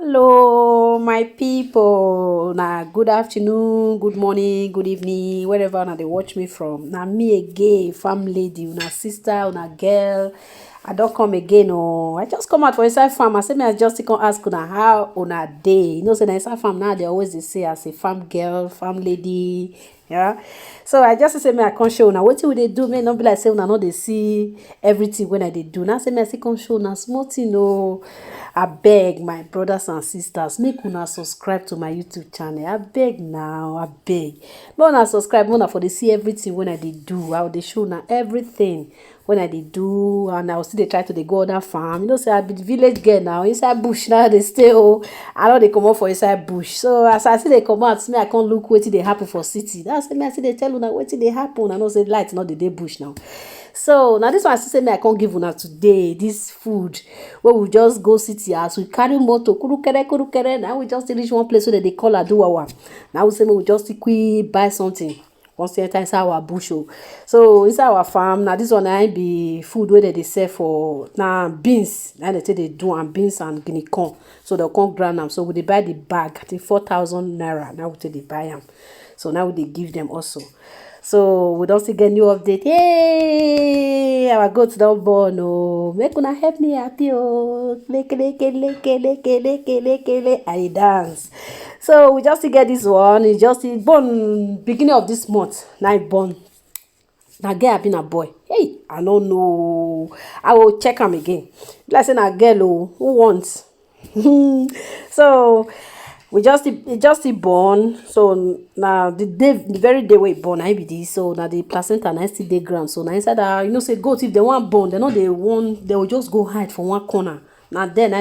Hello, my people. Now, good afternoon, good morning, good evening, wherever now they watch me from. Now, me again, farm lady, una sister, una girl. I don't come again. Oh, I just come out for inside farm. I say me I just come ask una how una day. You know, say na inside farm now they always dey say as a farm girl, farm lady. Yeah, so I just say me I come show una wetin we dey do. May not be like say una no dey see everything when I dey do. Now say me I still come show una small thing. Oh, I beg my brothers and sisters, make una subscribe to my YouTube channel. I beg now, I beg. Make una subscribe, make una for dey see everything when I dey do. I will dey show una everything when I dey do, and I will still dey try to dey go other farm. You know, say I be the village girl now. Inside bush now they stay. Oh, I know they come out for inside bush. So as I see they come out, me I can't look wetin dey happen for city. That's me I see they tell una wetin dey happen. I know say light not dey bush now. So now this one I still say me I can't give una today this food where we just go city as we carry motor kurukere. Now we just reach one place where they call Aduwawa. Now we say we just quick buy something. Once enter inside our bush. So inside our farm now this one I be food where they sell for now beans. Now they say they do and beans and guinea corn. So they'll come ground them. So we they buy the bag I think 4,000 naira. Now we say they buy them. So now they give them also. So we don't see get new update. Hey, our goats don't born. Oh, make una help me happy. Oh, leke. I dance. So we just get this one. It just born beginning of this month. Now it born. Now girl have been a boy. Hey, I don't know. I will check him again. Like say na girl. Oh, who wants? So we just born. So now the very day we born I be this. So now the placenta na still dey ground. So now inside that, you know, say goat if they want born, they will just go hide for one corner. Now then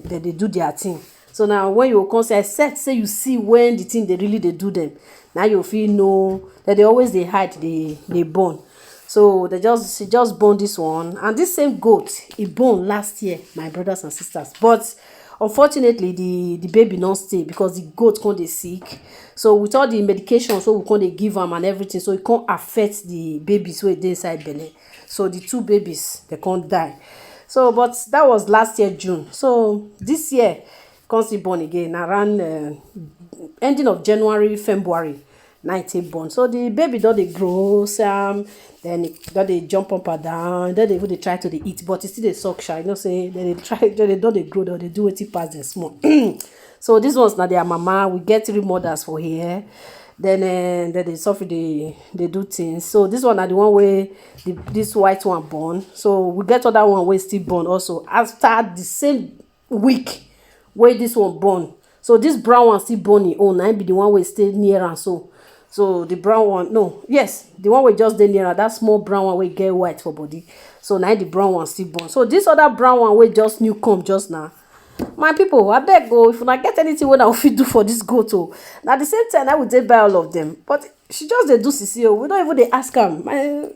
they do their thing. So now when you come say except say you see when the thing they really they do them, now you feel know that they always they hide they born. So she just born this one, and this same goat he born last year, my brothers and sisters. But unfortunately the baby not stay because the goat can't dey sick. So with all the medication so we can't dey give am and everything, so it can't affect the babies wey dey inside belle. So the two babies they can't die. So but that was last year June. So this year can't see born again around ending of January, February. 19 born. So the baby don dey grow some, then it don dey jump up and down, then they even dey try to dey eat, but e still dey suck sha. You know say then they don dey grow, they do wetin pass them small. So this one's na their mama. We get 3 mothers for here. Then they suffer they do things. So this one na the one where this white one born. So we get other one wey still born also after the same week where this one born. So this brown one still born im own. Na be the one wey stay near am so. So the brown one, no, yes, the one we just dey near that small brown one we get white for body. So now the brown one still born. So this other brown one we just new come just now. My people, I beg go if una get anything wey I fit do for this goat. Oh, now the same time I would dey buy all of them, but she just dey do sisi. Oh, we don't even dey ask am. Then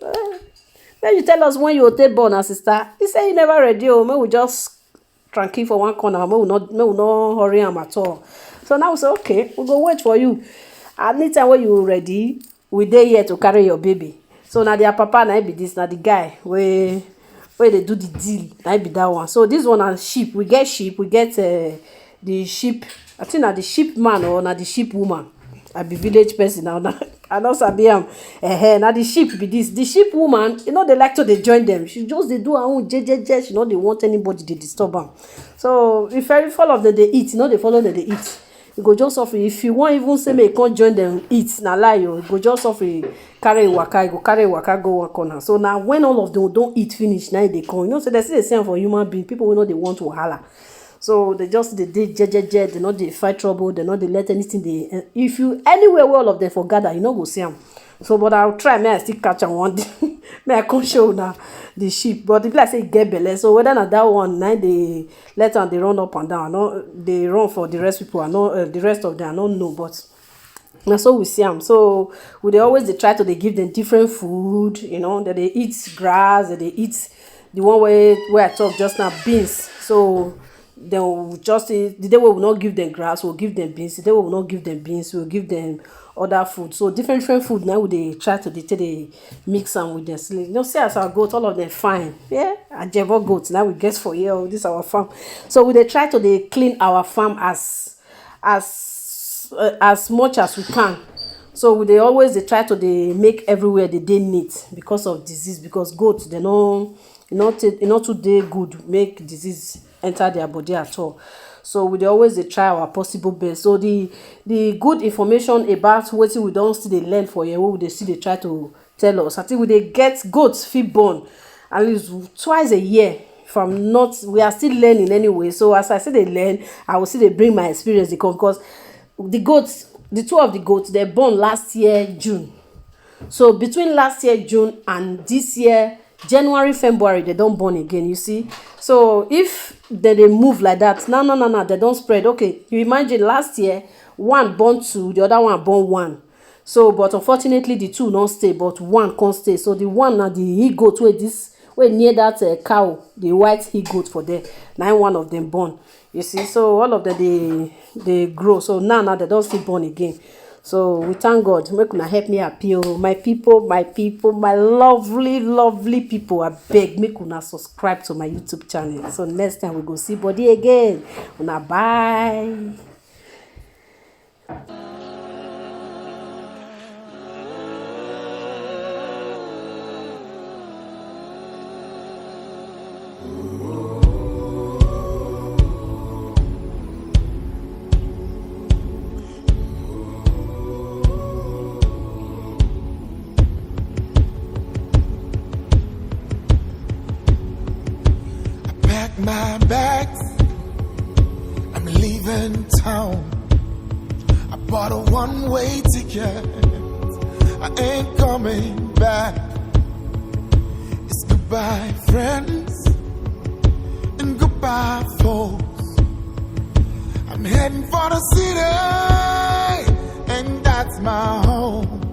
you tell us when you take born, our sister. He say he never ready. Oh, may we just tranquil for one corner. May we not hurry am at all. So now we say okay, we go wait for you. Anytime when you ready, we dey here to carry your baby. So now their papa na be this, now the guy where they do the deal, na be that one. So this one is sheep. We get sheep. We get the sheep. I think na the sheep man or na the sheep woman. I be village person now. I don't sabi am. Now the sheep be this. The sheep woman, you know, they like to they join them. She just they do her own jejeje. She know they want anybody to disturb them. So if all of them they eat, you know they follow them they eat. You go just suffer. If you want even say me can't join them eat, na lie you go just suffer. Carry waka, go one corner. So now when all of them don't eat finish, now they come. You know, so they say the same for human being. People will know they want to holler. So they just they jejeje. They not they fight trouble. They not they let anything they. If you anywhere where all of them for gather, you know go see them. So but I'll try. May I still catch am one day. May I come show now the sheep. But the place say get belle. So whether na that one, now they let them they run up and down. No, they run for the rest people. I know the rest of them I don't know. But now so we see them. So we they always they try to they give them different food. You know that they eat grass. That they eat the one where I talk just now beans. So then we'll just the day we will not give them grass, we'll give them beans. The day we will not give them beans, we'll give them other food. So different food now they try to they mix them with them. So, you know, see as our goat, all of them fine. Yeah, Ajebo goats now we guess for here. This our farm. So we they try to they clean our farm as much as we can. So they always they try to they make everywhere they neat because of disease, because goats they know not too they good make disease enter their body at all. So we dey always dey try our possible best. So the good information about wetin we don still dey learn for here, wey we dey still dey try to tell us, I think we dey get goats fit born at least twice a year. From not, we are still learning anyway. So as I still dey learn, I will still dey bring my experience dey come, because the goats, the two of the goats, they born last year June. So between last year June and this year January, February, they don't born again, you see. So if they move like that, no, they don't spread. Okay, you imagine last year one born two, the other one born one. So but unfortunately the two don't stay, but one can't stay. So the one now, the he goat where near that cow, the white he goat for there, now one of them born, you see. So all of them they grow. So now they don't still born again. So we thank God. Make una help me appeal, my people, my lovely people. I beg, make una subscribe to my YouTube channel. So next time we go see body again. Una bye. My bags, I'm leaving town. I bought a one-way ticket, I ain't coming back. It's goodbye friends and goodbye folks. I'm heading for the city, and that's my home.